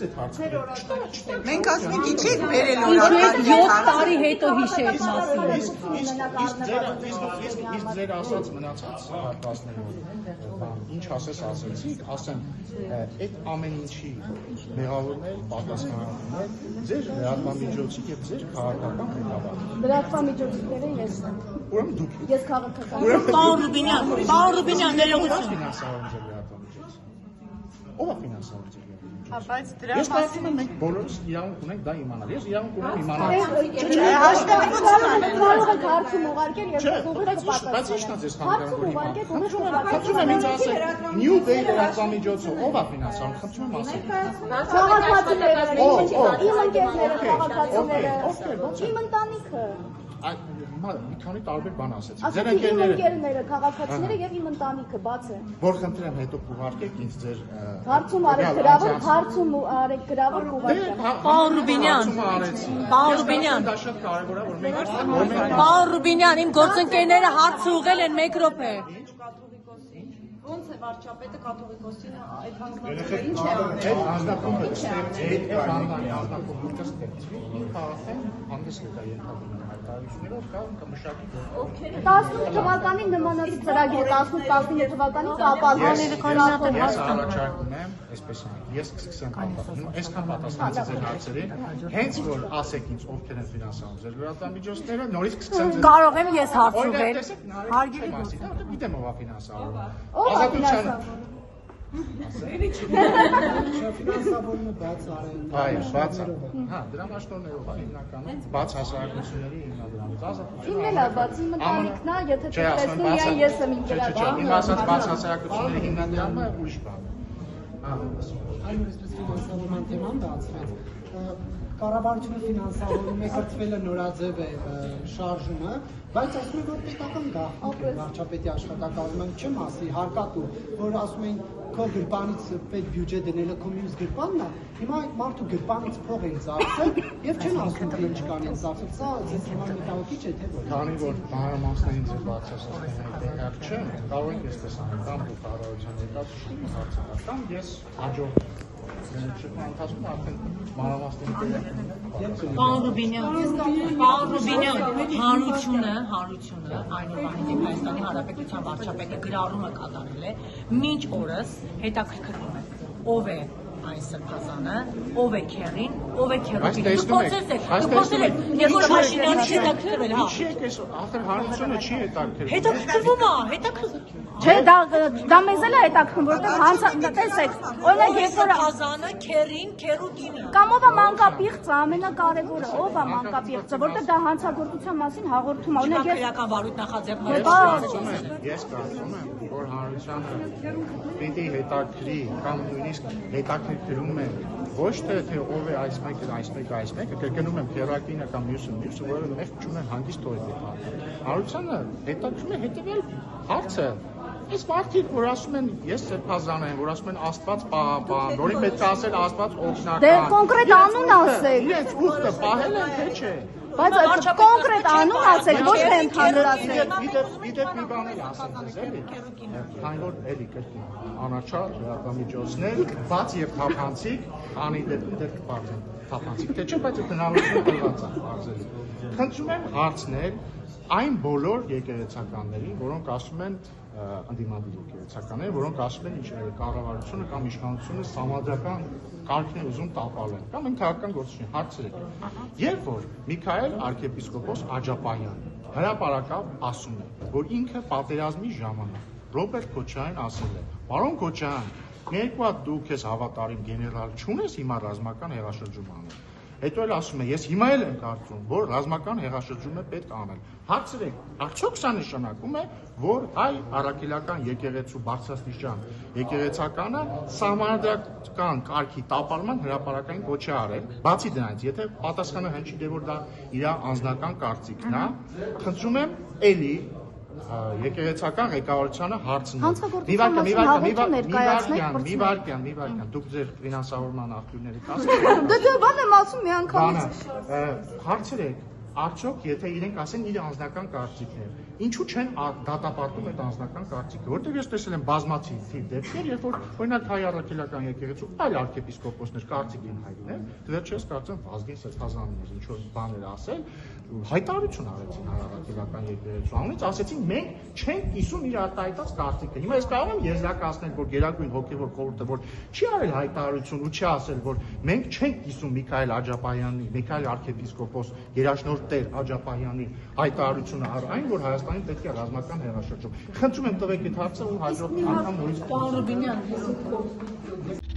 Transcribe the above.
այդ հարցերը։ Մենք ասում ենք ինչի եք բերել 7 տարի հետո հիշեք մասին։ Իսկ ձեր ասած մնացած հատվածներով ինչ ասեցիք, ասեմ, այդ ամեն ինչի մեղավորներ, պատասխանատուներ ձեր լրատվամիջոցի եւ ձեր քաղաքական ղեկավարը։ Լրատվամիջոցները ես եմ։ Ուրեմն դուք Ես քաղաքական։ Պարոն Ռուբինյան, ներողություն։ Ով է ֆինանսավորել ձեր Բայց դրա Ես կարծում եմ մենք բոլորս իրավունք ունենք դա իմանալ։ Ես իրավունք ունեմ իմանալ։ Կարող եք հարցում ուղարկել եւ ուղղել Բայց ի՞նչն է ձեզ խնդրում Խնդրում եմ ինձ ասել New Day լրատվամիջոցը ով է ֆինանսավորում խնդրում եմ ասել քաղաքացիները, իմ ընկերները, քաղաքացիները, իմ ընտանիքը։ Մի քանի տարբեր բան ասեցիք։ Ձեր ընկերները, քաղաքացիները եւ իմ ընտանիքը բաց է։ Որ խնդրեմ հետո կուղարկեք ինձ ձեր Հարցում արեք գրավոր, հարցում արեք գրավոր կուղարկեմ։ Պարոն Ռուբինյան, դա շատ կարևոր է որ մենք Պարոն Ռուբինյան, իմ գործընկերները հարց ուղղել են 1 րոպե։ Ոնց է վարչապետը կաթողիկոսին այդ հանձնակոմը հանդես կգա ենթադրում հայտարարություններով կամ մշակի 18 թվականին նմանատիպ ծրագիր 18-19 թվականին Ես առաջարկում եմ, այսպես ես կսկսեմ պատասխանել, այսքան պատասխանեցի ձեր հարցերին, հենց որ ասեք ինձ ովքեր են ֆինանսավորում ձեր լրատվամիջոցները, նորից կսկսեմ ձեր Կարող եմ ես հարց ուղղել։ Հարգելի գիտեմ ով է ֆինանսավորում։ ով է ֆինանսավորում։ Ֆինանսավորումը բաց արել։ Այո, բաց է։ Հա, դրա մասնորներով է հիմնականում բաց հասարակությունների հիմնադրամից ազատություն։ Ինքն էլ է բաց, իմ ընտանիքն է, եթե տեսնում միայն ես եմ իմ գրավը։ Իմ ասած բաց հասարակությունների հիմնադրամը ուրիշ բան է։ Հա, Այնպես ֆինանսավորման թեման բացվեց։ Կառավարությունը ֆինանսավորում է, կրթվելը նորաձև է շարժումը, բայց ասում են, որ պետական գաղտնիք է վարչապետի աշխատակազմում չեմ ասի, հարկատու, որ ասում են քո գրպանից պետ բյուջե դնելը քո մյուս գրպանն է, հիմա այդ մարդու գրպանից փող են ծախսել եւ չեն ասում թե ինչ կան են ծախսել, սա ձեզ համար մտահոգիչ է թե ոչ։ Քանի որ մանրամասներին ձեր բացասական տեղակ չեմ, կարող եք այսպես անել, կամ դու կառավարության ներկայացուցիչ հարցը կամ ես հաջող Ընթացքում արդեն մանրամասների տեղակ Պարոն Ռուբինյան, հանրությունը այնուամենայնիվ Հայաստանի Հանրապետության վարչապետի գրառումը կատարել է, մինչ օրս հետաքրքրվում է, ով է այն սրբազանը, ով է քերին, ով է քերուբին։ Դուք փորձել եք, երբ որ Հաշինյանը հետաքրքրվել, հա։ Չի եք այս արդեն հանրությունը չի հետաքրքրվում։ Հետաքրքրվում է, Չէ, դա մեզ էլ է հետաքրքրում, որտեղ տեսեք, օրինակ երբ որ սրբազանը, քերին, քերուբինը։ կամ ով է մանկապիղծը, ամենակարևորը, ով է մանկապիղծը, որտեղ դա հանցագործության մասին հաղորդում է, օրինակ Քրեական վարույթ նախաձեռնել։ Ես կարծում եմ, որ հանրությանը պիտի հետաքրի կամ նույնիսկ հետաքրքրում է ոչ թե ով է այս մեկը, կրկնում եմ քերակինը կամ մյուսը, որը մեղք չունեն հանգիստ օրը։ Հանրությանը հետաքրում է հետևել հարցը։ Այս մարդիկ, որ ասում են, ես սրբազան եմ, որ ասում են Աստված պահապան, որին պետք է ասել Աստված օգնական։ Դե կոնկրետ անուն ասեք։ Իրենց ուխտը պահել են, թե չէ։ Բայց կոնկրետ անուն ասեք, ոչ թե ընդհանրացեք։ Իդեպ մի բան էլ ասեմ ձեզ էլի։ Քանի որ էլի կրկին անաչառ լրատվամիջոցներ, բաց եւ թափանցիկ, անի դեպքում դեռ կպարտեն թափանցիկ, թե չէ, բայց հնարավորություն տրված է բարձրացնել։ Խնդրում եմ հարցնել այն բոլոր եկեղեցականներին, որոնք ասում են ընդդիմադիր եկեղեցականներ, որոնք ասում են կառավարությունը կամ իշխանությունը համադրական կարգն է ուզում տապալել կամ քաղաքական գործունեություն հարցրեք։ Երբ որ Միքայել arczepiskopos Աջապանյան հրապարակավ ասում է, որ ինքը պատերազմի ժամանակ Ռոբերտ Քոչարյանին ասել է. «Պարոն Քոչարյան, երկու հատ դու քեզ հավատարիմ գեներալ չունես հիմա ռազմական հեղաշրջում անել»։ Հետո էլ ասում է, ես հիմա էլ եմ կարծում, որ ռազմական հեղաշրջում է պետք անել։ Հարցրեք, արդյոք սա նշանակում է, որ հայ առաքելական եկեղեցու բարձրաստիճան եկեղեցականը սահմանադրական կարգի տապալման հրապարակային կոչ է արել։ Բացի դրանից, եթե պատասխանը հնչի, դե որ դա իր անձնական կարծիքն է, խնդրում եմ էլի եկեղեցական ղեկավարությանը հարցնել։ Մի վարքյան, դուք ձեր ֆինանսավորման աղբյուրների կազմում։ Դե բան եմ ասում մի անգամից։ Հարցրեք, արդյոք եթե իրենք ասեն իր անձնական կարծիքն է, ինչու չեն դատապարտում այդ անձնական կարծիքը, որտեղ ես տեսել եմ բազմաթիվ դեպքեր, երբ որ օրինակ հայ առաքելական եկեղեցու այլ arczepiskopos-ներ կարծիք են հայտնել, վերջերս կարծեմ Վազգեն Սեփազանն էր ինչ որ բաներ ասել, հայտարարություն արեցին հայ առաքելական եկեղեցու անունից, ասեցին մենք չենք կիսում իր արտահայտած կարծիքը։ Հիմա ես կարող եմ եզրակացնել, որ Գերագույն հոգևոր խորհուրդը որ չի արել հայտարարություն ու չի ասել, որ մենք չենք կիսում Միքայել Աջապահյանի, Միքայել arczepiskopos Երաշնորհ Տեր Աջապահյանի հայտարարությունը այն, որ Հայաստանի պետք է ռազմական հեղաշրջում։ Խնդրում եմ տվեք այդ հարցը ու հաջորդ անգամ նորից Պարոն Ռուբինյան,